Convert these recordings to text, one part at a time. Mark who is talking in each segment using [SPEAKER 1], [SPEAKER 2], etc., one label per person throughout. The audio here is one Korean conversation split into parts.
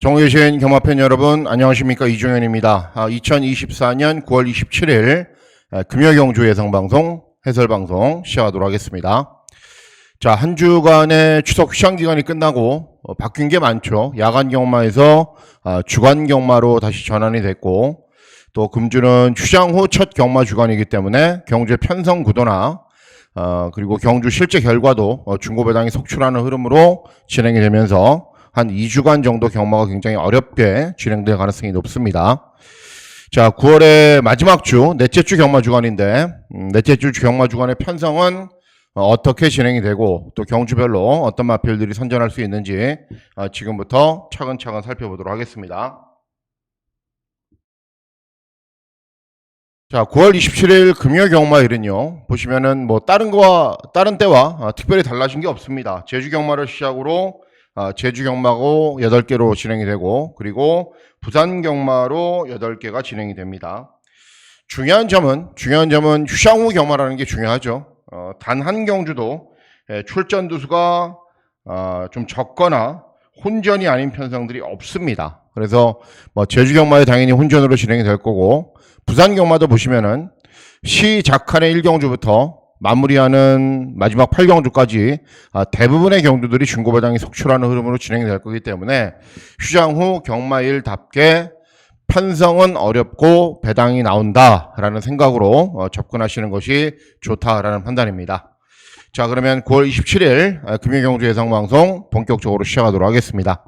[SPEAKER 1] 정의신 경마팬 여러분 안녕하십니까. 이종현입니다. 2024년 9월 27일 금요경주 예상방송 해설방송 시작하도록 하겠습니다. 자, 한 주간의 추석 휴장기간이 끝나고 바뀐 게 많죠. 야간 경마에서 주간 경마로 다시 전환이 됐고, 또 금주는 휴장 후 첫 경마 주간이기 때문에 경주의 편성 구도나 그리고 경주 실제 결과도 중고배당이 속출하는 흐름으로 진행이 되면서 한 2주간 정도 경마가 굉장히 어렵게 진행될 가능성이 높습니다. 자, 9월의 마지막 주, 넷째 주 경마 주간인데, 넷째 주 경마 주간의 편성은 어떻게 진행이 되고, 또 경주별로 어떤 마필들이 선전할 수 있는지 지금부터 차근차근 살펴보도록 하겠습니다. 자, 9월 27일 금요 경마일은요, 보시면은 다른 때와 특별히 달라진 게 없습니다. 제주 경마를 시작으로 제주 경마고 8개로 진행이 되고, 그리고 부산 경마로 8개가 진행이 됩니다. 중요한 점은 휴장 후 경마라는 게 중요하죠. 단 한 경주도 출전 두수가 좀 적거나 혼전이 아닌 편성들이 없습니다. 그래서 제주 경마에 당연히 혼전으로 진행이 될 거고, 부산 경마도 보시면은 시작한의 1경주부터 마무리하는 마지막 8경주까지 대부분의 경주들이 중고배당이 속출하는 흐름으로 진행이 될 거기 때문에 휴장 후 경마일답게 편성은 어렵고 배당이 나온다라는 생각으로 접근하시는 것이 좋다라는 판단입니다. 자, 그러면 9월 27일 금요경주 예상방송 본격적으로 시작하도록 하겠습니다.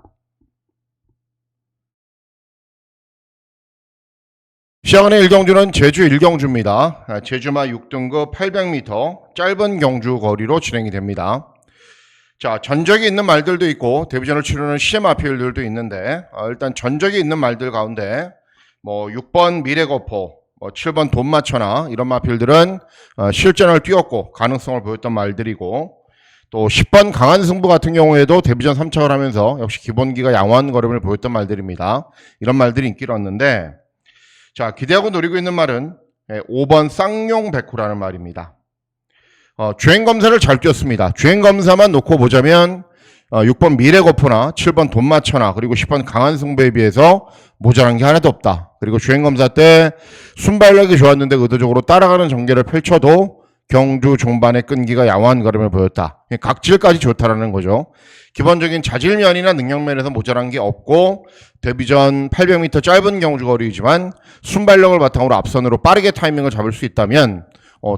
[SPEAKER 1] 시작하는 1경주는 제주 1경주입니다. 제주마 6등급 800m 짧은 경주 거리로 진행이 됩니다. 자, 전적이 있는 말들도 있고 데뷔전을 치르는 시제마필들도 있는데, 일단 전적이 있는 말들 가운데 6번 미래거포, 7번 돈마천나 이런 마필들은 실전을 뛰었고 가능성을 보였던 말들이고, 또 10번 강한승부 같은 경우에도 데뷔전 3착을 하면서 역시 기본기가 양호한 걸음을 보였던 말들입니다. 이런 말들이 인기를 얻는데, 자, 기대하고 노리고 있는 말은 5번 쌍용백호라는 말입니다. 주행검사를 잘 뛰었습니다. 주행검사만 놓고 보자면 6번 미래거포나 7번 돈마천나 그리고 10번 강한승부에 비해서 모자란 게 하나도 없다. 그리고 주행검사 때 순발력이 좋았는데 의도적으로 따라가는 전개를 펼쳐도 경주 종반의 끈기가 양호한 걸음을 보였다. 각질까지 좋다라는 거죠. 기본적인 자질면이나 능력면에서 모자란 게 없고, 데뷔전 800m 짧은 경주 거리이지만 순발력을 바탕으로 앞선으로 빠르게 타이밍을 잡을 수 있다면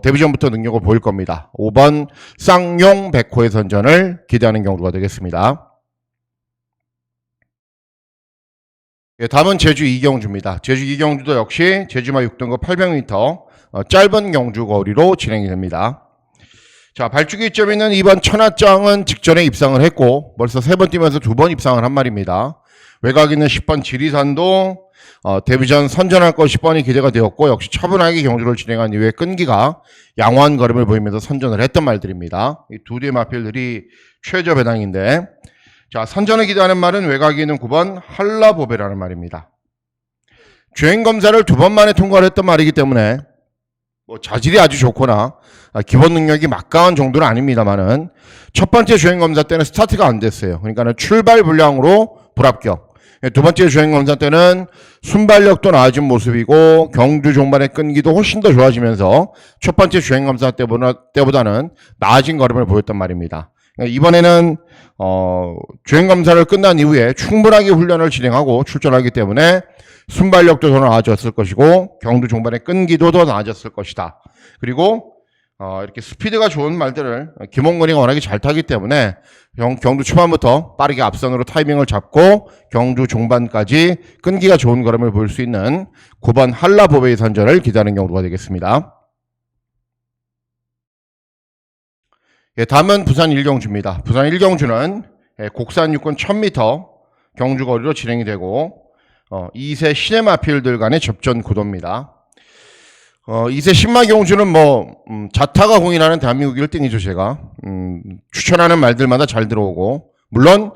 [SPEAKER 1] 데뷔전부터 능력을 보일 겁니다. 5번 쌍용백호의 선전을 기대하는 경주가 되겠습니다. 다음은 제주 2경주입니다. 제주 2경주도 역시 제주마 6등급 800m 짧은 경주 거리로 진행이 됩니다. 자, 발주기 점 있는 2번 천하장은 직전에 입상을 했고 벌써 3번 뛰면서 2번 입상을 한 말입니다. 외곽 있는 10번 지리산도 데뷔전 선전할 것 10번이 기대가 되었고, 역시 차분하게 경주를 진행한 이후에 끈기가 양호한 걸음을 보이면서 선전을 했던 말들입니다. 이 두 대의 마필들이 최저 배당인데, 자, 선전을 기대하는 말은 외곽에 있는 9번 한라보배라는 말입니다. 주행검사를 2번 만에 통과를 했던 말이기 때문에 자질이 아주 좋거나 기본 능력이 막강한 정도는 아닙니다만은 첫 번째 주행검사 때는 스타트가 안 됐어요. 그러니까는 출발 불량으로 불합격. 두 번째 주행검사 때는 순발력도 나아진 모습이고 경주 종반의 끈기도 훨씬 더 좋아지면서 첫 번째 주행검사 때보다는 나아진 걸음을 보였단 말입니다. 이번에는 주행검사를 끝난 이후에 충분하게 훈련을 진행하고 출전하기 때문에 순발력도 더 나아졌을 것이고 경주 종반의 끈기도 더 나아졌을 것이다. 그리고 이렇게 스피드가 좋은 말들을 김홍근이가 워낙에 잘 타기 때문에 경주 초반부터 빠르게 앞선으로 타이밍을 잡고 경주 종반까지 끈기가 좋은 걸음을 보일 수 있는 9번 한라보배의 선전을 기대하는 경우가 되겠습니다. 다음은 부산 1경주입니다. 부산 1경주는 곡산 육군 1000m 경주 거리로 진행이 되고 2세 시네마필들 간의 접전 구도입니다. 2세 신마경주는 자타가 공인하는 대한민국 1등이죠. 제가 추천하는 말들마다 잘 들어오고, 물론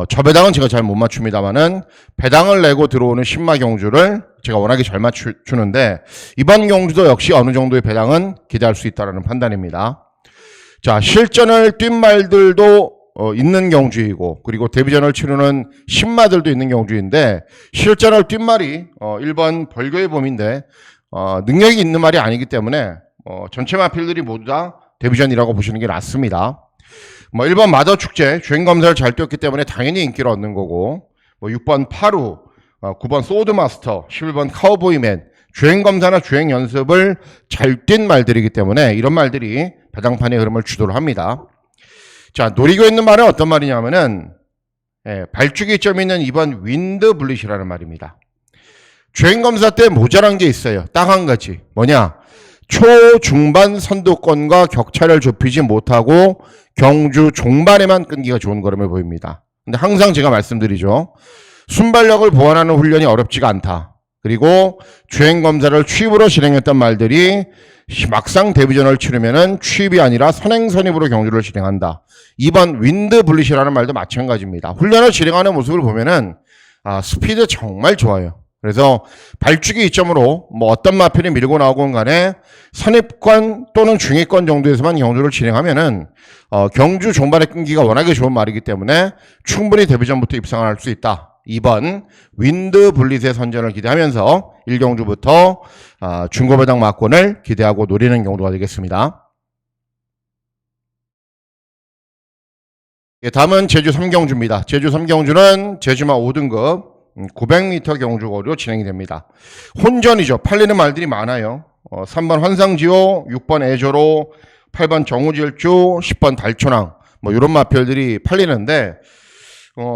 [SPEAKER 1] 저 배당은 제가 잘 못 맞춥니다만은 배당을 내고 들어오는 신마경주를 제가 워낙에 잘 맞추는데, 이번 경주도 역시 어느 정도의 배당은 기대할 수 있다는 판단입니다. 자, 실전을 뛴 말들도 있는 경주이고 그리고 데뷔전을 치르는 신마들도 있는 경주인데 실전을 뛴 말이 1번 벌교의 봄인데 능력이 있는 말이 아니기 때문에 전체 마필들이 모두 다 데뷔전이라고 보시는 게 낫습니다. 1번 마더축제 주행검사를 잘 뛰었기 때문에 당연히 인기를 얻는 거고 6번 파루, 9번 소드마스터, 11번 카우보이맨 주행검사나 주행연습을 잘 뛴 말들이기 때문에 이런 말들이 배당판의 흐름을 주도를 합니다. 자, 노리고 있는 말은 어떤 말이냐면은 발주기 점 있는 2번 윈드 블릿이라는 말입니다. 주행검사 때 모자란 게 있어요. 딱 한 가지. 뭐냐? 초중반 선두권과 격차를 좁히지 못하고 경주 종반에만 끈기가 좋은 걸음을 보입니다. 근데 항상 제가 말씀드리죠. 순발력을 보완하는 훈련이 어렵지가 않다. 그리고 주행검사를 취입으로 진행했던 말들이 막상 데뷔전을 치르면은 취입이 아니라 선행선입으로 경주를 진행한다. 2번 윈드 블릿이라는 말도 마찬가지입니다. 훈련을 진행하는 모습을 보면은 스피드 정말 좋아요. 그래서 발주기 이점으로 어떤 마필이 밀고 나오건 간에 선입권 또는 중위권 정도에서만 경주를 진행하면은 경주 종반의 끈기가 워낙에 좋은 말이기 때문에 충분히 데뷔전부터 입상을 할 수 있다. 2번 윈드 블릿의 선전을 기대하면서 1경주부터 중고배당 막권을 기대하고 노리는 경주가 되겠습니다. 다음은 제주 3경주입니다. 제주 3경주는 제주마 5등급 900m 경주거리로 진행이 됩니다. 혼전이죠. 팔리는 말들이 많아요. 3번 환상지호, 6번 애조로, 8번 정우질주, 10번 달초낭 이런 마필들이 팔리는데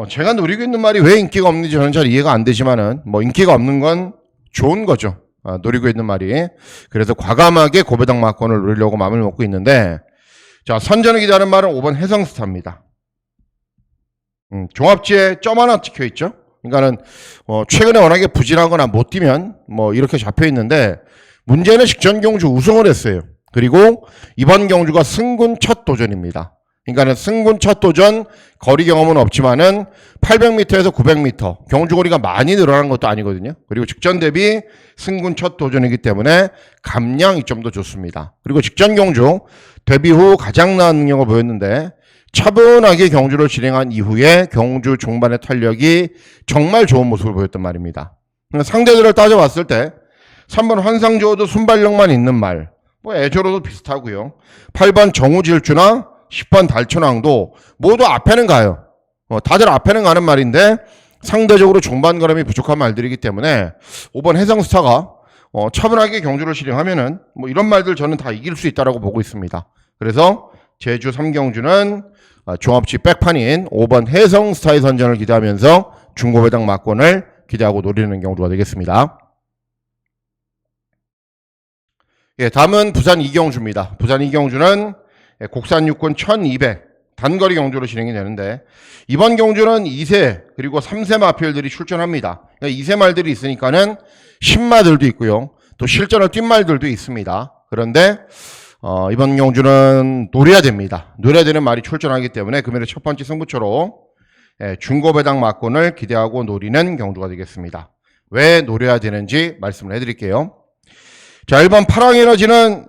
[SPEAKER 1] 제가 노리고 있는 말이 왜 인기가 없는지 저는 잘 이해가 안 되지만은 인기가 없는 건 좋은 거죠. 노리고 있는 말이. 그래서 과감하게 고배당 막권을 노리려고 마음을 먹고 있는데 자, 선전을 기대하는 말은 5번 해성스타입니다. 종합지에 점 하나 찍혀 있죠. 그러니까는 최근에 워낙에 부진하거나 못 뛰면 이렇게 잡혀 있는데 문제는 직전 경주 우승을 했어요. 그리고 이번 경주가 승군 첫 도전입니다. 그러니까는 승군 첫 도전 거리 경험은 없지만은 800m에서 900m 경주거리가 많이 늘어난 것도 아니거든요. 그리고 직전 대비 승군 첫 도전이기 때문에 감량 이점도 좋습니다. 그리고 직전 경주 데뷔 후 가장 나은 능력을 보였는데 차분하게 경주를 진행한 이후에 경주 종반의 탄력이 정말 좋은 모습을 보였단 말입니다. 상대들을 따져봤을 때 3번 환상지호도 순발력만 있는 말, 애조로도 비슷하고요. 8번 정우질주나 10번 달천왕도 모두 앞에는 가요. 다들 앞에는 가는 말인데 상대적으로 종반 걸음이 부족한 말들이기 때문에 5번 해성스타가 차분하게 경주를 진행하면은 이런 말들 저는 다 이길 수 있다라고 보고 있습니다. 그래서 제주 3경주는 종합지 백판인 5번 해성스타의 선전을 기대하면서 중고배당 막권을 기대하고 노리는 경주가 되겠습니다. 다음은 부산 2경주입니다. 부산 2경주는 국산 육군 1200 단거리 경주로 진행이 되는데 이번 경주는 2세 그리고 3세 마필들이 출전합니다. 2세 말들이 있으니까는 신마들도 있고요. 또 실전을 뛴 말들도 있습니다. 그런데 이번 경주는 노려야 됩니다. 노려야 되는 말이 출전하기 때문에 금일의 첫 번째 승부처로 중고배당 막권을 기대하고 노리는 경주가 되겠습니다. 왜 노려야 되는지 말씀을 해드릴게요. 자, 1번 파랑에너지는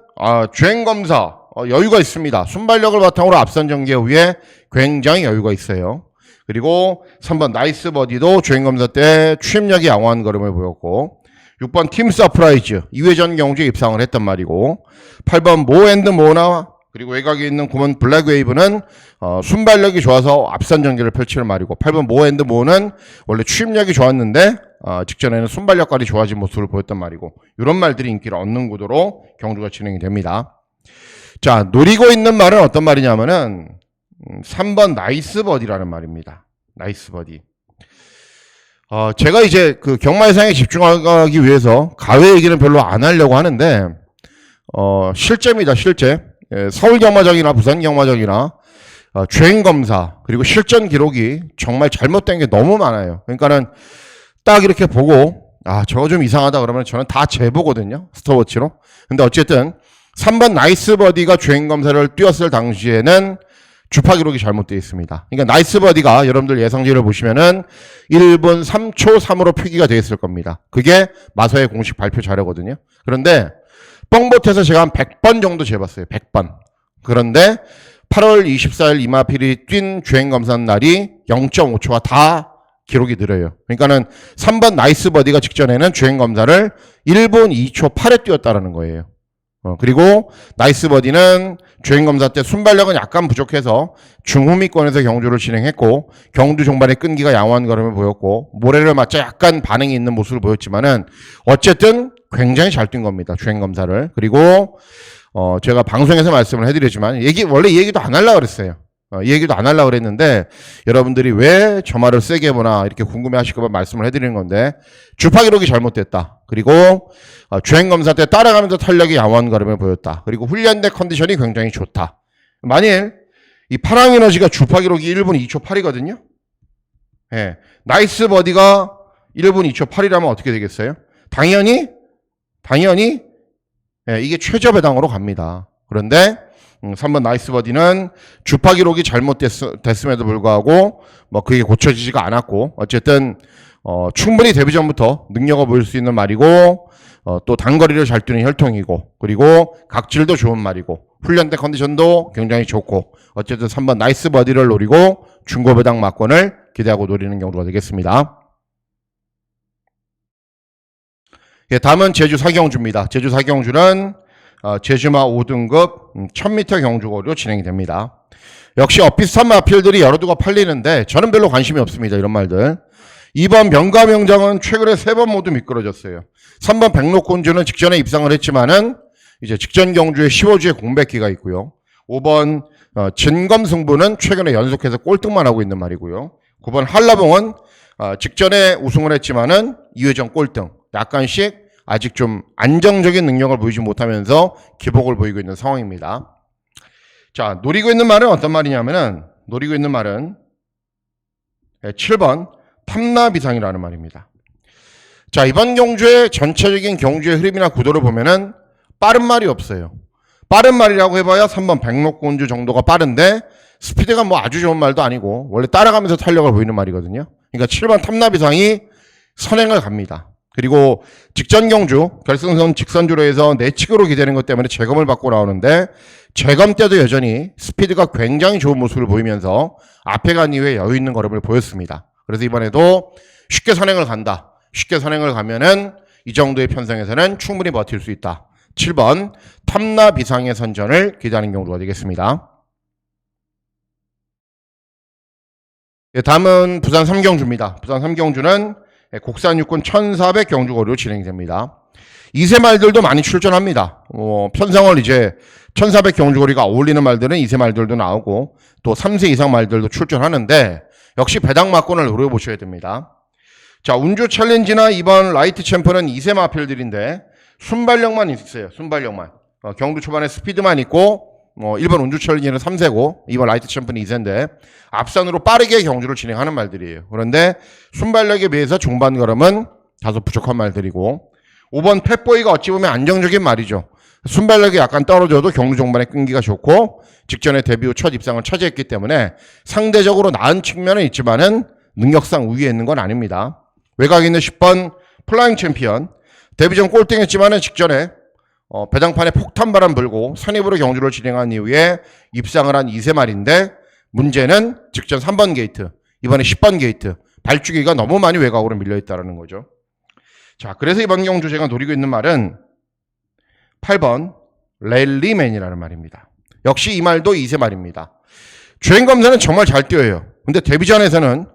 [SPEAKER 1] 주행검사 여유가 있습니다. 순발력을 바탕으로 앞선 전개 후에 굉장히 여유가 있어요. 그리고 3번 나이스 버디도 주행검사 때 취임력이 양호한 걸음을 보였고 6번 팀 서프라이즈 2회전 경주에 입상을 했단 말이고 8번 모앤드모나 그리고 외곽에 있는 9번 블랙웨이브는 순발력이 좋아서 앞선 전개를 펼치는 말이고 8번 모앤드모는 원래 취임력이 좋았는데 직전에는 순발력까지 좋아진 모습을 보였단 말이고 이런 말들이 인기를 얻는 구도로 경주가 진행이 됩니다. 자, 노리고 있는 말은 어떤 말이냐면은 3번 나이스 버디라는 말입니다. 나이스 버디. 제가 이제 그 경마 예상에 집중하기 위해서 가외 얘기는 별로 안 하려고 하는데 실제입니다. 실제. 서울 경마장이나 부산 경마장이나 주행 검사 그리고 실전 기록이 정말 잘못된 게 너무 많아요. 그러니까는 딱 이렇게 보고 저거 좀 이상하다 그러면 저는 다 재보거든요. 스톱워치로. 근데 어쨌든 3번 나이스 버디가 주행 검사를 뛰었을 당시에는 주파 기록이 잘못되어 있습니다. 그러니까 나이스 버디가 여러분들 예상지를 보시면은 1분 3초 3으로 표기가 되어 있을 겁니다. 그게 마서의 공식 발표 자료거든요. 그런데 뻥봇해서 제가 한 100번 정도 재봤어요. 100번. 그런데 8월 24일 이마필이 뛴 주행검사 날이 0.5초가 다 기록이 느려요. 그러니까는 3번 나이스 버디가 직전에는 주행검사를 1분 2초 8에 뛰었다라는 거예요. 그리고 나이스 버디는 주행검사 때 순발력은 약간 부족해서 중후미권에서 경주를 진행했고 경주 종반에 끈기가 양호한 걸음을 보였고 모래를 맞자 약간 반응이 있는 모습을 보였지만은 어쨌든 굉장히 잘 뛴 겁니다. 주행검사를. 그리고 제가 방송에서 말씀을 해드리지만 원래 이 얘기도 안 하려고 그랬어요. 이 얘기도 안 하려고 그랬는데 여러분들이 왜 저 말을 세게 보나 이렇게 궁금해하실까 봐 말씀을 해드리는 건데 주파 기록이 잘못됐다. 그리고 주행검사 때 따라가면서 탄력이 양호한 걸음을 보였다. 그리고 훈련대 컨디션이 굉장히 좋다. 만일 이 파랑에너지가 주파 기록이 1분 2초 8이거든요. 예, 나이스 버디가 1분 2초 8이라면 어떻게 되겠어요? 당연히 예, 이게 최저 배당으로 갑니다. 그런데 3번 나이스 버디는 주파 기록이 잘못됐음에도 불구하고 뭐 그게 고쳐지지가 않았고 어쨌든 충분히 데뷔 전부터 능력을 보일 수 있는 말이고 또 단거리를 잘 뛰는 혈통이고 그리고 각질도 좋은 말이고 훈련대 컨디션도 굉장히 좋고 어쨌든 3번 나이스 버디를 노리고 중고 배당 막권을 기대하고 노리는 경우가 되겠습니다. 예, 다음은 제주 사경주입니다. 제주 사경주는 제주마 5등급 1000m 경주거리로 진행이 됩니다. 역시 엇비슷한 마필들이 여러 두가 팔리는데 저는 별로 관심이 없습니다. 이런 말들. 2번 명가명장은 최근에 3번 모두 미끄러졌어요. 3번 백록곤주는 직전에 입상을 했지만은 이제 직전 경주에 15주의 공백기가 있고요. 5번 진검승부는 최근에 연속해서 꼴등만 하고 있는 말이고요. 9번 한라봉은 직전에 우승을 했지만은 2회전 꼴등. 약간씩 아직 좀 안정적인 능력을 보이지 못하면서 기복을 보이고 있는 상황입니다. 자, 노리고 있는 말은 어떤 말이냐면은 노리고 있는 말은 7번 탐나비상이라는 말입니다. 자, 이번 경주의 전체적인 경주의 흐름이나 구도를 보면은 빠른 말이 없어요. 빠른 말이라고 해봐야 3번 백록곤주 정도가 빠른데 스피드가 뭐 아주 좋은 말도 아니고 원래 따라가면서 탄력을 보이는 말이거든요. 그러니까 7번 탐나비상이 선행을 갑니다. 그리고 직전 경주 결승선 직선주로 해서 내측으로 기대는 것 때문에 재검을 받고 나오는데 재검 때도 여전히 스피드가 굉장히 좋은 모습을 보이면서 앞에 간 이후에 여유 있는 걸음을 보였습니다. 그래서 이번에도 쉽게 선행을 간다. 쉽게 선행을 가면은 이 정도의 편성에서는 충분히 버틸 수 있다. 7번 탐나비상의 선전을 기대하는 경우가 되겠습니다. 다음은 부산 3경주입니다. 부산 3경주는 국산 육군 1400 경주거리로 진행이 됩니다. 2세 말들도 많이 출전합니다. 편성을 이제 1400 경주거리가 어울리는 말들은 2세 말들도 나오고 또 3세 이상 말들도 출전하는데 역시 배당 막권을 노려보셔야 됩니다. 자, 운주 챌린지나 이번 라이트 챔프는 2세 마필들인데 순발력만 있어요. 순발력만. 경주 초반에 스피드만 있고 1번 운주 챌린지는 3세고 2번 라이트 챔프는 2세인데 앞선으로 빠르게 경주를 진행하는 말들이에요. 그런데 순발력에 비해서 중반 걸음은 다소 부족한 말들이고 5번 펫보이가 어찌 보면 안정적인 말이죠. 순발력이 약간 떨어져도 경주 종반에 끈기가 좋고 직전에 데뷔 후 첫 입상을 차지했기 때문에 상대적으로 나은 측면은 있지만은 능력상 우위에 있는 건 아닙니다. 외곽에 있는 10번 플라잉 챔피언 데뷔 전 꼴등했지만은 직전에 배당판에 폭탄 바람 불고 선입으로 경주를 진행한 이후에 입상을 한 2세 말인데 문제는 직전 3번 게이트, 이번에 10번 게이트 발주기가 너무 많이 외곽으로 밀려있다는 거죠. 자, 그래서 이번 경주 제가 노리고 있는 말은 8번 랠리맨이라는 말입니다. 역시 이 말도 2세 말입니다. 주행검사는 정말 잘 뛰어요. 근데 데뷔전에서는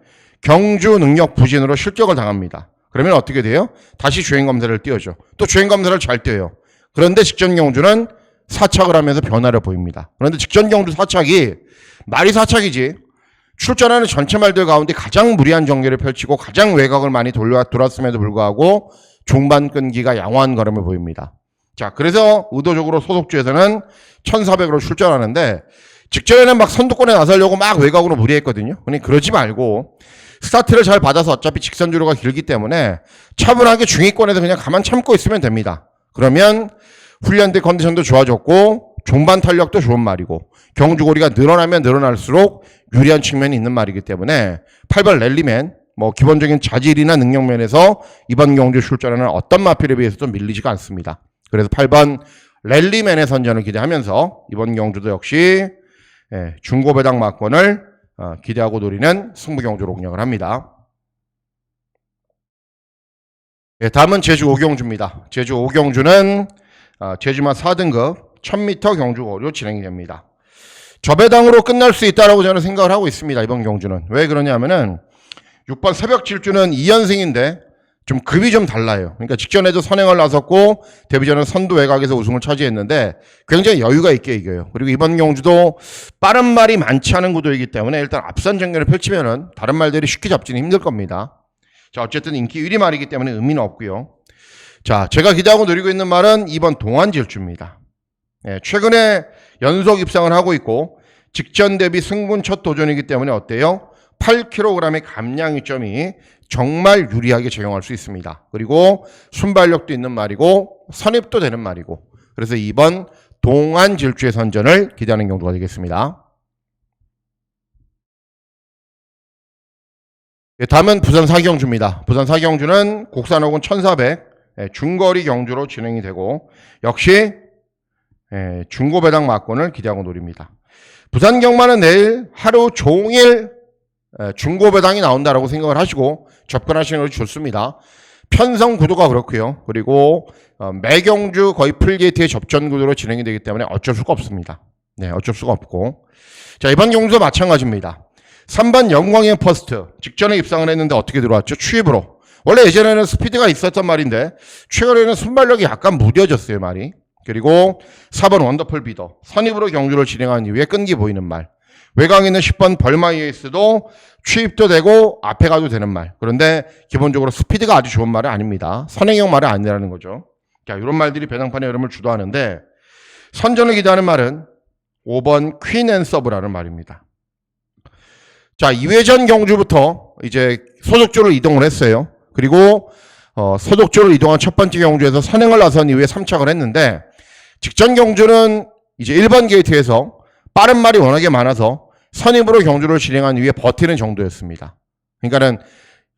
[SPEAKER 1] 경주 능력 부진으로 실격을 당합니다. 그러면 어떻게 돼요? 다시 주행검사를 띄워줘. 또 주행검사를 잘 뛰어요. 그런데 직전 경주는 사착을 하면서 변화를 보입니다. 그런데 직전 경주 사착이 말이 사착이지 출전하는 전체 말들 가운데 가장 무리한 전개를 펼치고 가장 외곽을 많이 돌았음에도 불구하고 중반 끈기가 양호한 걸음을 보입니다. 자, 그래서 의도적으로 소속주에서는 1400으로 출전하는데 직전에는 막 선두권에 나서려고 막 외곽으로 무리했거든요. 그러니까 그러지 말고 스타트를 잘 받아서 어차피 직선주로가 길기 때문에 차분하게 중위권에서 그냥 가만 참고 있으면 됩니다. 그러면 훈련대 컨디션도 좋아졌고 종반 탄력도 좋은 말이고 경주거리가 늘어나면 늘어날수록 유리한 측면이 있는 말이기 때문에 8번 랠리맨 기본적인 자질이나 능력 면에서 이번 경주 출전하는 어떤 마필에 비해서도 밀리지가 않습니다. 그래서 8번 랠리맨의 선전을 기대하면서 이번 경주도 역시 중고 배당 막권을 기대하고 노리는 승부 경주로 공략을 합니다. 다음은 제주 5경주입니다. 제주 5경주는 제주마 4등급 1000m 경주 거리로 진행이 됩니다. 저배당으로 끝날 수 있다라고 저는 생각을 하고 있습니다. 이번 경주는. 왜 그러냐면은 6번 새벽 질주는 2연승인데 좀 급이 좀 달라요. 그러니까 직전에도 선행을 나섰고 데뷔전은 선두 외곽에서 우승을 차지했는데 굉장히 여유가 있게 이겨요. 그리고 이번 경주도 빠른 말이 많지 않은 구도이기 때문에 일단 앞선 전개를 펼치면은 다른 말들이 쉽게 잡지는 힘들 겁니다. 자, 어쨌든 인기 1위 말이기 때문에 의미는 없고요. 자, 제가 기대하고 노리고 있는 말은 2번 동안질주입니다. 최근에 연속 입상을 하고 있고 직전 대비 승분 첫 도전이기 때문에 어때요? 8kg의 감량 이점이 정말 유리하게 적용할 수 있습니다. 그리고 순발력도 있는 말이고 선입도 되는 말이고 그래서 2번 동안질주의 선전을 기대하는 경주가 되겠습니다. 다음은 부산 4경주입니다. 부산 4경주는 국산호군 1400 중거리 경주로 진행이 되고 역시 중고 배당 막권을 기대하고 노립니다. 부산 경마는 내일 하루 종일 중고 배당이 나온다라고 생각을 하시고 접근하시는 것이 좋습니다. 편성 구도가 그렇고요. 그리고 매경주 거의 풀게이트의 접전 구도로 진행이 되기 때문에 어쩔 수가 없습니다. 네, 어쩔 수가 없고. 자, 이번 경주도 마찬가지입니다. 3번 영광의 퍼스트 직전에 입상을 했는데 어떻게 들어왔죠? 추입으로. 원래 예전에는 스피드가 있었단 말인데 최근에는 순발력이 약간 무뎌졌어요, 말이. 그리고 4번 원더풀 비더 선입으로 경주를 진행한 이후에 끈기 보이는 말. 외곽에 있는 10번 벌마이에이스도 취입도 되고 앞에 가도 되는 말. 그런데 기본적으로 스피드가 아주 좋은 말은 아닙니다. 선행형 말은 아니라는 거죠. 자, 이런 말들이 배당판의 흐름을 주도하는데 선전을 기대하는 말은 5번 퀸 앤 서브라는 말입니다. 자, 2회전 경주부터 이제 소속주로 이동을 했어요. 그리고 소속주로 이동한 첫 번째 경주에서 선행을 나선 이후에 3착을 했는데 직전 경주는 이제 1번 게이트에서 빠른 말이 워낙에 많아서 선입으로 경주를 진행한 이후에 버티는 정도였습니다. 그러니까는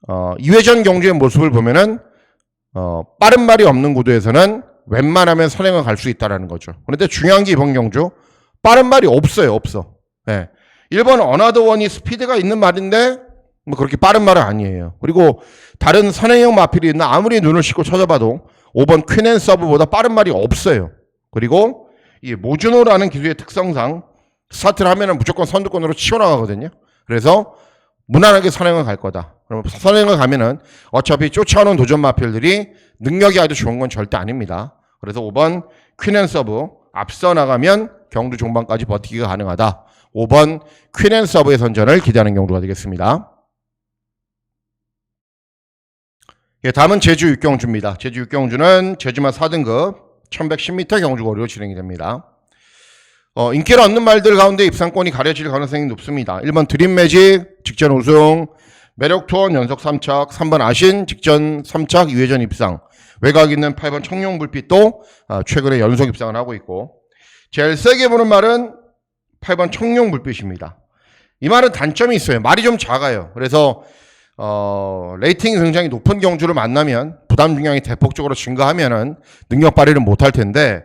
[SPEAKER 1] 2회전 경주의 모습을 보면은 빠른 말이 없는 구도에서는 웬만하면 선행을 갈 수 있다라는 거죠. 그런데 중요한 게 이번 경주 빠른 말이 없어요. 없어. 네. 1번 어나더원이 스피드가 있는 말인데 뭐 그렇게 빠른 말은 아니에요. 그리고 다른 선행형 마필이 있나 아무리 눈을 씻고 찾아봐도 5번 퀸앤 서브보다 빠른 말이 없어요. 그리고 이 모주노라는 기술의 특성상 스타트를 하면은 무조건 선두권으로 치워나가거든요. 그래서 무난하게 선행을 갈 거다. 그럼 선행을 가면은 어차피 쫓아오는 도전 마필들이 능력이 아주 좋은 건 절대 아닙니다. 그래서 5번 퀸앤 서브 앞서 나가면 경주 종반까지 버티기가 가능하다. 5번 퀸앤 서브의 선전을 기대하는 경주가 되겠습니다. 다음은 제주 6경주입니다. 제주 6경주는 제주마 4등급 1110m 경주거리로 진행이 됩니다. 인기를 얻는 말들 가운데 입상권이 가려질 가능성이 높습니다. 1번 드림매직 직전 우승, 매력투원 연속 3착, 3번 아신 직전 3착 2회전 입상, 외곽 있는 8번 청룡불빛도 최근에 연속 입상을 하고 있고 제일 세게 보는 말은 8번 청룡불빛입니다. 이 말은 단점이 있어요. 말이 좀 작아요. 그래서 레이팅이 굉장히 높은 경주를 만나면 부담 중량이 대폭적으로 증가하면은 능력 발휘를 못할 텐데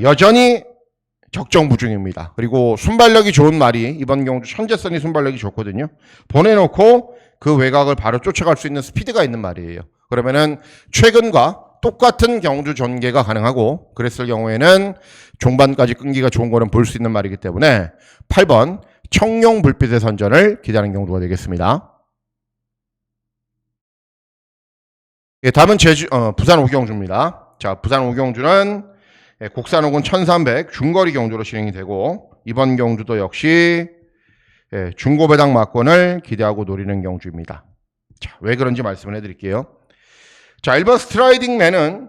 [SPEAKER 1] 여전히 적정부중입니다. 그리고 순발력이 좋은 말이 이번 경주 천재선이 순발력이 좋거든요. 보내놓고 그 외곽을 바로 쫓아갈 수 있는 스피드가 있는 말이에요. 그러면은 최근과 똑같은 경주 전개가 가능하고 그랬을 경우에는 종반까지 끈기가 좋은 거는 볼 수 있는 말이기 때문에 8번 청룡불빛의 선전을 기대하는 경주가 되겠습니다. 다음은 부산 5경주입니다. 자, 부산 5경주는 국산호군 1300 중거리 경주로 진행이 되고 이번 경주도 역시 중고 배당 막권을 기대하고 노리는 경주입니다. 자, 왜 그런지 말씀을 해드릴게요. 자, 1번 스트라이딩맨은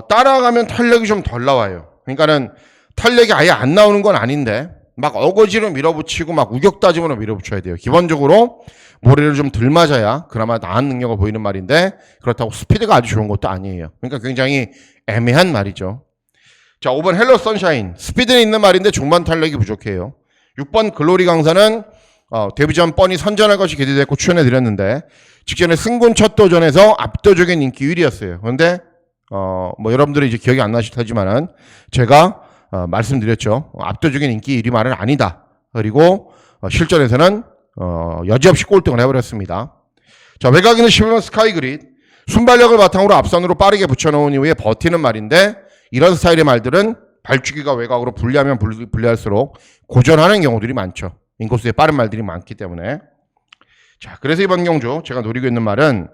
[SPEAKER 1] 따라가면 탄력이 좀 덜 나와요. 그러니까는 탄력이 아예 안 나오는 건 아닌데 막 어거지로 밀어붙이고 막 우격다짐으로 밀어붙여야 돼요. 기본적으로 모래를 좀 덜 맞아야 그나마 나은 능력을 보이는 말인데 그렇다고 스피드가 아주 좋은 것도 아니에요. 그러니까 굉장히 애매한 말이죠. 자, 5번 헬로 선샤인 스피드는 있는 말인데 중반 탄력이 부족해요. 6번 글로리 강사는 데뷔전 뻔히 선전할 것이 기대됐고 추천해드렸는데 직전에 승군 첫 도전에서 압도적인 인기 1위였어요. 그런데 뭐 여러분들이 이제 기억이 안 나실 테지만은 제가 말씀드렸죠. 압도적인 인기 1위 말은 아니다. 그리고 실전에서는 여지없이 꼴등을 해버렸습니다. 자, 외곽에는 11번 스카이그릿. 순발력을 바탕으로 앞선으로 빠르게 붙여놓은 이후에 버티는 말인데 이런 스타일의 말들은 발주기가 외곽으로 불리하면 불리할수록 고전하는 경우들이 많죠. 인코스에 빠른 말들이 많기 때문에. 자, 그래서 이번 경주 제가 노리고 있는 말은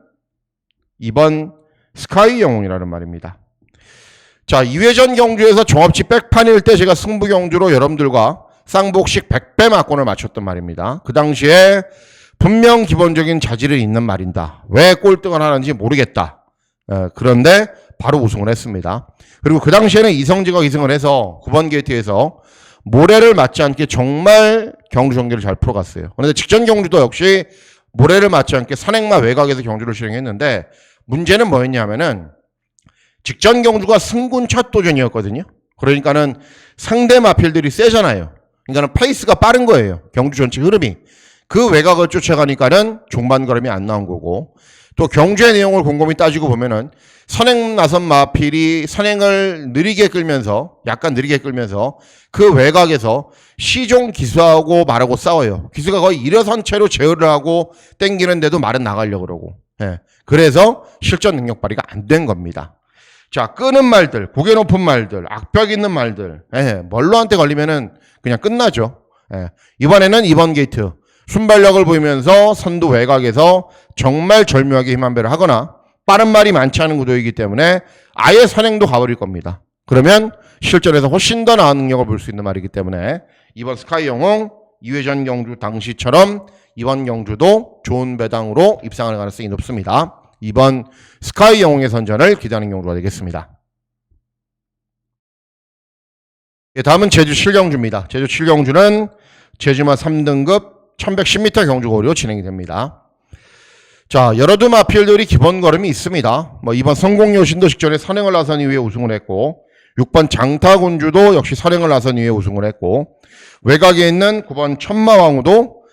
[SPEAKER 1] 2번 스카이 영웅이라는 말입니다. 자, 2회전 경주에서 종합치 백판일 때 제가 승부 경주로 여러분들과 쌍복식 100배 막권을 맞췄던 말입니다. 그 당시에 분명 기본적인 자질이 있는 말인다. 왜 꼴등을 하는지 모르겠다. 그런데 바로 우승을 했습니다. 그리고 그 당시에는 이성지가 기승을 해서 9번 게이트에서 모래를 맞지 않게 정말 경주 전개를 잘 풀어갔어요. 그런데 직전 경주도 역시 모래를 맞지 않게 산행마 외곽에서 경주를 실행했는데 문제는 뭐였냐면은 직전 경주가 승군 첫 도전이었거든요. 그러니까는 상대 마필들이 세잖아요. 그러니까는 페이스가 빠른 거예요. 경주 전체 흐름이. 그 외곽을 쫓아가니까는 종반 걸음이 안 나온 거고, 또 경주의 내용을 곰곰이 따지고 보면은 선행 나선 마필이 선행을 느리게 끌면서, 약간 느리게 끌면서 그 외곽에서 시종 기수하고 말하고 싸워요. 기수가 거의 일어선 채로 제어를 하고 땡기는데도 말은 나가려고 그러고. 예. 그래서 실전 능력 발휘가 안 된 겁니다. 자, 끄는 말들, 고개 높은 말들, 악벽 있는 말들, 예. 멀로한테 걸리면은 그냥 끝나죠. 예. 이번에는 2번 게이트. 순발력을 보이면서 선두 외곽에서 정말 절묘하게 힘한배를 하거나 빠른 말이 많지 않은 구도이기 때문에 아예 선행도 가버릴 겁니다. 그러면 실전에서 훨씬 더 나은 능력을 볼 수 있는 말이기 때문에 이번 스카이 영웅 2회전 경주 당시처럼 이번 경주도 좋은 배당으로 입상할 가능성이 높습니다. 이번 스카이 영웅의 선전을 기대하는 경주가 되겠습니다. 다음은 제주 7경주입니다. 제주 7경주는 제주마 3등급 1110m 경주거리로 진행이 됩니다. 자, 여러두 마필들이 기본 걸음이 있습니다. 이번 성공여신도 직전에 선행을 나선 이후에 우승을 했고, 6번 장타군주도 역시 선행을 나선 이후에 우승을 했고, 외곽에 있는 9번 천마왕우도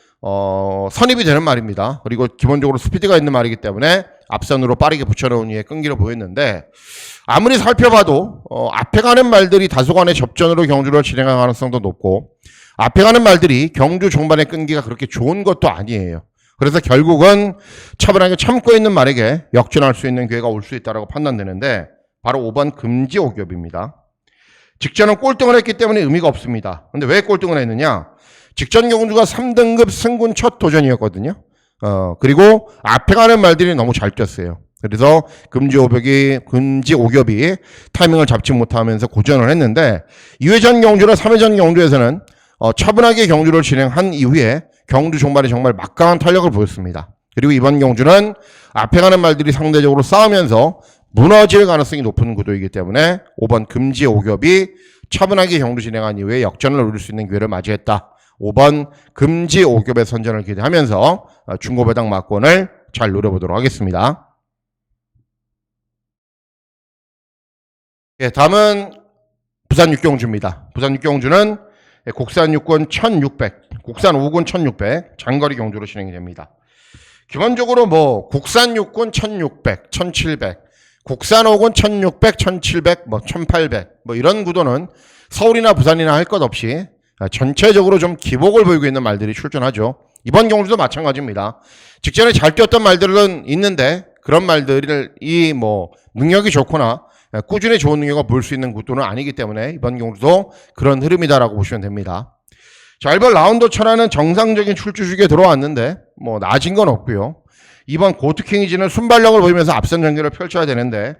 [SPEAKER 1] 선입이 되는 말입니다. 그리고 기본적으로 스피드가 있는 말이기 때문에 앞선으로 빠르게 붙여놓은 이후에 끈기를 보였는데, 아무리 살펴봐도 앞에 가는 말들이 다소간의 접전으로 경주를 진행할 가능성도 높고, 앞에 가는 말들이 경주 종반의 끈기가 그렇게 좋은 것도 아니에요. 그래서 결국은 차분하게 참고 있는 말에게 역전할 수 있는 기회가 올 수 있다고 판단되는데 바로 5번 금지 오겹입니다. 직전은 꼴등을 했기 때문에 의미가 없습니다. 근데 왜 꼴등을 했느냐? 직전 경주가 3등급 승군 첫 도전이었거든요. 그리고 앞에 가는 말들이 너무 잘 뛰었어요. 그래서 금지 오겹이 타이밍을 잡지 못하면서 고전을 했는데 2회전 경주나 3회전 경주에서는 차분하게 경주를 진행한 이후에 경주 종반에 정말 막강한 탄력을 보였습니다. 그리고 이번 경주는 앞에 가는 말들이 상대적으로 싸우면서 무너질 가능성이 높은 구도이기 때문에 5번 금지 오겹이 차분하게 경주 진행한 이후에 역전을 노릴 수 있는 기회를 맞이했다. 5번 금지 오겹의 선전을 기대하면서 중고배당 막권을 잘 노려보도록 하겠습니다. 다음은 부산 6경주입니다. 부산 6경주는 국산 6군 1600, 국산 5군 1600 장거리 경주로 진행이 됩니다. 기본적으로 국산 6군 1600, 1700, 국산 5군 1600, 1700, 1800 이런 구도는 서울이나 부산이나 할 것 없이 전체적으로 좀 기복을 보이고 있는 말들이 출전하죠. 이번 경주도 마찬가지입니다. 직전에 잘 뛰었던 말들은 있는데 그런 말들을 능력이 좋거나 꾸준히 좋은 능력을 볼 수 있는 구도는 아니기 때문에 이번 경주도 그런 흐름이다라고 보시면 됩니다. 자, 1번 라운더 천하는 정상적인 출주식에 들어왔는데 나아진 건 없고요. 2번 고트킹이지는 순발력을 보이면서 앞선 전개를 펼쳐야 되는데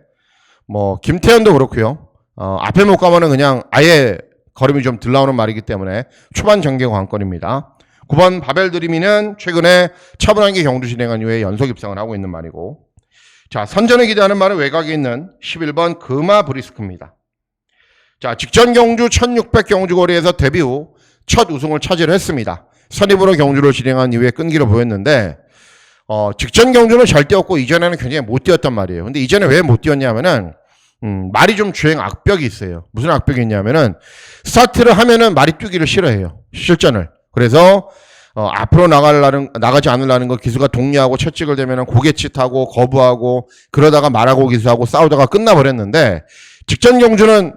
[SPEAKER 1] 김태현도 그렇고요. 앞에 못 가면은 그냥 아예 걸음이 좀 덜 나오는 말이기 때문에 초반 전개가 관건입니다. 9번 바벨드리미는 최근에 차분하게 경주 진행한 이후에 연속 입상을 하고 있는 말이고, 자, 선전을 기대하는 말은 외곽에 있는 11번 금화 브리스크입니다. 자, 직전 경주 1600 경주 거리에서 데뷔 후 첫 우승을 차지를 했습니다. 선입으로 경주를 진행한 이후에 끈기를 보였는데 직전 경주는 잘 뛰었고 이전에는 굉장히 못 뛰었단 말이에요. 근데 이전에 왜 못 뛰었냐면은 말이 좀 주행 악벽이 있어요. 무슨 악벽이 있냐면은 스타트를 하면은 말이 뛰기를 싫어해요. 실전을. 그래서 앞으로 나가지 않으려는 거 기수가 동의하고 채찍을 대면은 고개짓하고 거부하고 그러다가 말하고 기수하고 싸우다가 끝나버렸는데 직전 경주는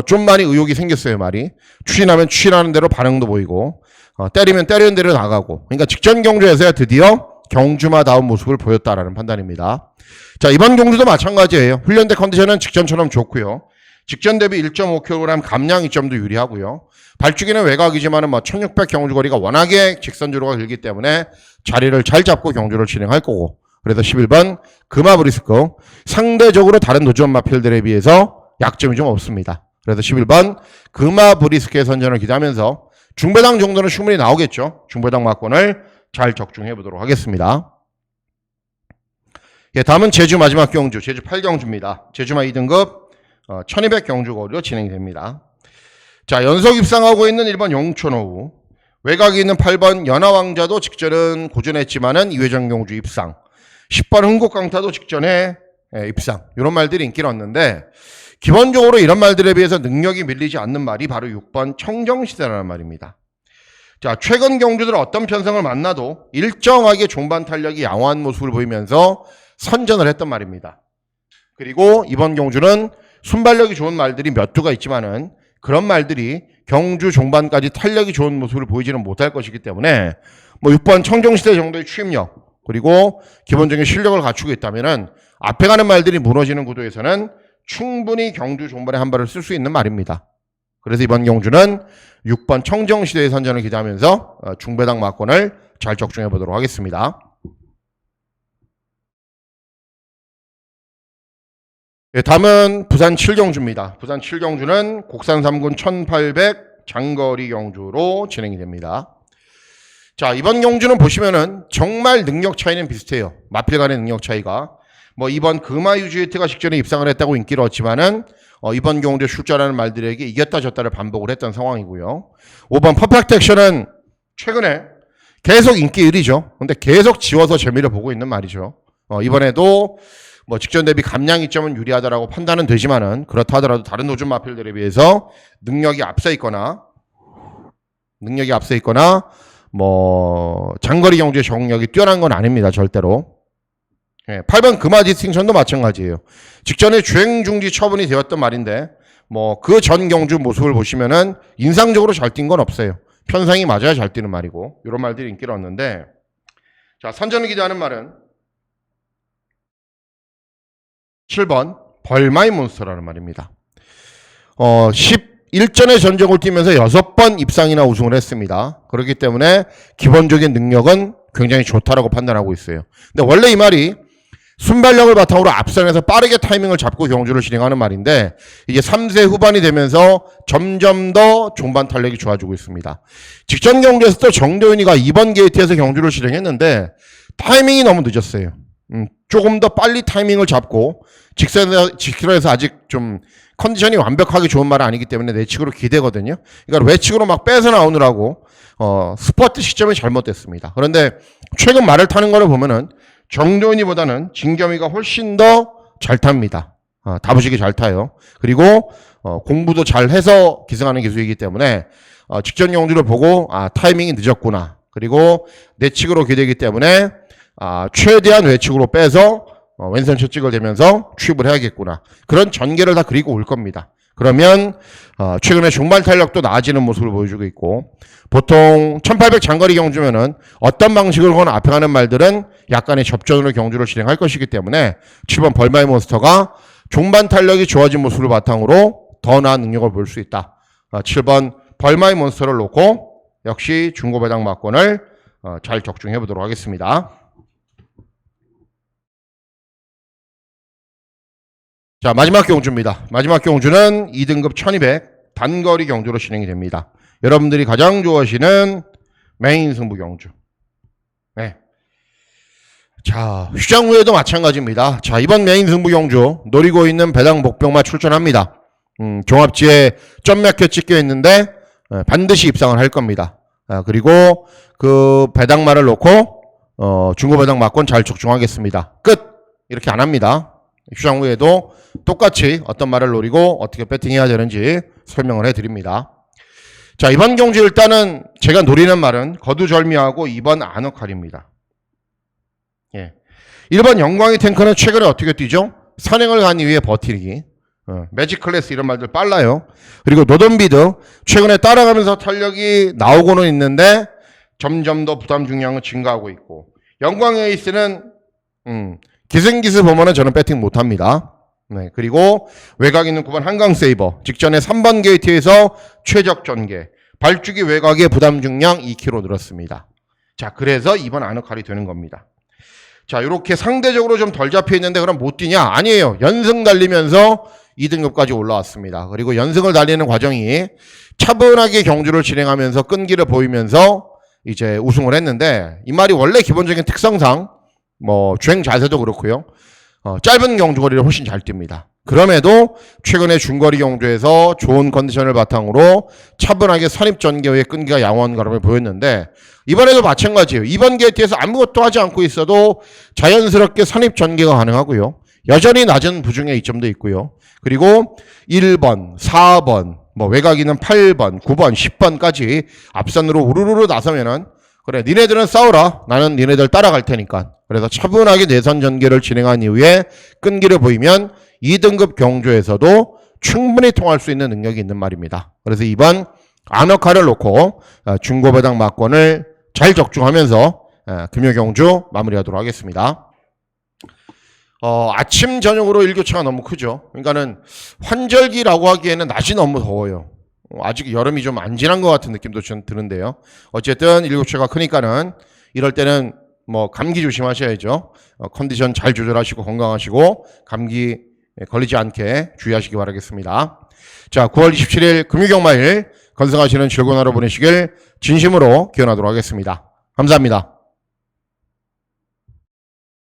[SPEAKER 1] 좀 많이 의욕이 생겼어요. 말이 추진하면 추진하는 대로 반응도 보이고 때리면 때리는 대로 나가고, 그러니까 직전 경주에서야 드디어 경주마다운 모습을 보였다라는 판단입니다. 자, 이번 경주도 마찬가지예요. 훈련대 컨디션은 직전처럼 좋고요. 직전 대비 1.5kg 감량 이점도 유리하고요. 발주기는 외곽이지만은 1600 경주거리가 워낙에 직선주로가 길기 때문에 자리를 잘 잡고 경주를 진행할 거고, 그래서 11번 금화브리스크 상대적으로 다른 도전 마필들에 비해서 약점이 좀 없습니다. 그래서 11번 금화브리스크의 선전을 기대하면서 중배당 정도는 충분히 나오겠죠. 중배당 막권을 잘 적중해 보도록 하겠습니다. 예, 다음은 제주 마지막 경주, 제주 8경주입니다. 제주마 2등급 1200 경주거리로 진행이 됩니다. 자, 연속 입상하고 있는 1번 용천호우, 외곽에 있는 8번 연하왕자도 직전은 고전했지만은 2회전 경주 입상, 10번 흥국강타도 직전에 입상, 이런 말들이 인기를 얻는데, 기본적으로 이런 말들에 비해서 능력이 밀리지 않는 말이 바로 6번 청정시대라는 말입니다. 자, 최근 경주들 어떤 편성을 만나도 일정하게 종반 탄력이 양호한 모습을 보이면서 선전을 했던 말입니다. 그리고 이번 경주는 순발력이 좋은 말들이 몇 두가 있지만은 그런 말들이 경주 종반까지 탄력이 좋은 모습을 보이지는 못할 것이기 때문에 6번 청정시대 정도의 추임력, 그리고 기본적인 실력을 갖추고 있다면은 앞에 가는 말들이 무너지는 구도에서는 충분히 경주 종반에 한 발을 쓸 수 있는 말입니다. 그래서 이번 경주는 6번 청정시대의 선전을 기대하면서 중배당 막권을 잘 적중해 보도록 하겠습니다. 네, 다음은 부산 7경주입니다. 부산 7경주는 곡산 3군 1800 장거리 경주로 진행이 됩니다. 자, 이번 경주는 보시면은 정말 능력 차이는 비슷해요. 마필 간의 능력 차이가. 이번 금화유지히트가 직전에 입상을 했다고 인기를 얻지만은 이번 경주에 출전하는 말들에게 이겼다 졌다를 반복을 했던 상황이고요. 5번 퍼펙트 액션은 최근에 계속 인기 1위죠. 근데 계속 지워서 재미를 보고 있는 말이죠. 이번에도 직전 대비 감량 이점은 유리하다라고 판단은 되지만은, 그렇다 하더라도 다른 도전 마필들에 비해서 능력이 앞서 있거나 장거리 경주의 적응력이 뛰어난 건 아닙니다. 절대로. 8번 금화 디스팅션도 마찬가지예요. 직전에 주행 중지 처분이 되었던 말인데 그 전 경주 모습을 보시면은 인상적으로 잘 뛴 건 없어요. 편상이 맞아야 잘 뛰는 말이고, 이런 말들이 인기를 얻는데, 자, 선전을 기대하는 말은 7번 벌마이 몬스터라는 말입니다. 11전의 전적을 뛰면서 6번 입상이나 우승을 했습니다. 그렇기 때문에 기본적인 능력은 굉장히 좋다라고 판단하고 있어요. 근데 원래 이 말이 순발력을 바탕으로 앞선에서 빠르게 타이밍을 잡고 경주를 진행하는 말인데, 이제 3세 후반이 되면서 점점 더 종반 탄력이 좋아지고 있습니다. 직전 경주에서 또 정도윤이가 2번 게이트에서 경주를 진행했는데 타이밍이 너무 늦었어요. 조금 더 빨리 타이밍을 잡고, 직선에서 아직 좀 컨디션이 완벽하게 좋은 말은 아니기 때문에 내측으로 기대거든요. 그러니까 외측으로 막 빼서 나오느라고 스퍼트 시점이 잘못됐습니다. 그런데 최근 말을 타는 거를 보면은 정도윤이보다는 진겸이가 훨씬 더 잘 탑니다. 다부지기 잘 타요. 그리고 공부도 잘 해서 기승하는 기술이기 때문에 직전 경주를 보고 타이밍이 늦었구나, 그리고 내측으로 기대기 때문에 최대한 외측으로 빼서 왼손 첫찍을 대면서 취입을 해야겠구나, 그런 전개를 다 그리고 올 겁니다. 그러면 최근에 종반 탄력도 나아지는 모습을 보여주고 있고, 보통 1800 장거리 경주면은 어떤 방식으로 거나 앞에 가는 말들은 약간의 접전으로 경주를 진행할 것이기 때문에 7번 벌마이 몬스터가 종반 탄력이 좋아진 모습을 바탕으로 더 나은 능력을 볼 수 있다. 7번 벌마이 몬스터를 놓고 역시 중고배당 막권을 잘 적중해 보도록 하겠습니다. 자, 마지막 경주입니다. 마지막 경주는 2등급 1200 단거리 경주로 진행이 됩니다. 여러분들이 가장 좋아하시는 메인 승부 경주. 네. 자, 휴장 후에도 마찬가지입니다. 자, 이번 메인 승부 경주 노리고 있는 배당 복병마 출전합니다. 종합지에 점 몇 개 찍혀 있는데 반드시 입상을 할 겁니다. 그리고 그 배당마를 놓고 중고배당 막권 잘 적중하겠습니다. 끝! 이렇게 안 합니다. 휴장 후에도 똑같이 어떤 말을 노리고 어떻게 배팅해야 되는지 설명을 해드립니다. 자, 이번 경주 일단은 제가 노리는 말은 거두절미하고 2번 안어칼입니다. 예. 1번 영광의 탱크는 최근에 어떻게 뛰죠? 선행을 간 이후에 버티기. 매직 클래스 이런 말들 빨라요. 그리고 노던비드 최근에 따라가면서 탄력이 나오고는 있는데 점점 더 부담 중량은 증가하고 있고, 영광 에이스는 기승기스 보면은 저는 배팅 못합니다. 네, 그리고 외곽 있는 9번 한강 세이버 직전에 3번 게이트에서 최적 전개, 발주기 외곽의 부담 중량 2kg 늘었습니다. 자, 그래서 이번 아늑할이 되는 겁니다. 자, 이렇게 상대적으로 좀 덜 잡혀 있는데 그럼 못 뛰냐? 아니에요. 연승 달리면서 2등급까지 올라왔습니다. 그리고 연승을 달리는 과정이 차분하게 경주를 진행하면서 끈기를 보이면서 이제 우승을 했는데, 이 말이 원래 기본적인 특성상 뭐 주행 자세도 그렇고요. 짧은 경주거리를 훨씬 잘 뜁니다. 그럼에도 최근에 중거리 경주에서 좋은 컨디션을 바탕으로 차분하게 선입 전개의 끈기가 양호한 걸음을 보였는데, 이번에도 마찬가지예요. 이번 게이트에서 아무것도 하지 않고 있어도 자연스럽게 선입 전개가 가능하고요. 여전히 낮은 부중의 이점도 있고요. 그리고 1번, 4번, 뭐 외곽이는 8번, 9번, 10번까지 앞선으로 우르르르 나서면은, 그래, 니네들은 싸워라. 나는 니네들 따라갈 테니까. 그래서 차분하게 내선 전개를 진행한 이후에 끈기를 보이면 2등급 경주에서도 충분히 통할 수 있는 능력이 있는 말입니다. 그래서 이번 아너카를 놓고 중고배당 막권을 잘 적중하면서 금요 경주 마무리하도록 하겠습니다. 아침 저녁으로 일교차가 너무 크죠. 그러니까는 환절기라고 하기에는 낮이 너무 더워요. 아직 여름이 좀 안 지난 것 같은 느낌도 좀 드는데요. 어쨌든 일교차가 크니까는 이럴 때는 뭐 감기 조심하셔야죠. 컨디션 잘 조절하시고 건강하시고 감기 걸리지 않게 주의하시기 바라겠습니다. 자, 9월 27일 금요경마일 건승하시는 즐거운 하루 보내시길 진심으로 기원하도록 하겠습니다. 감사합니다.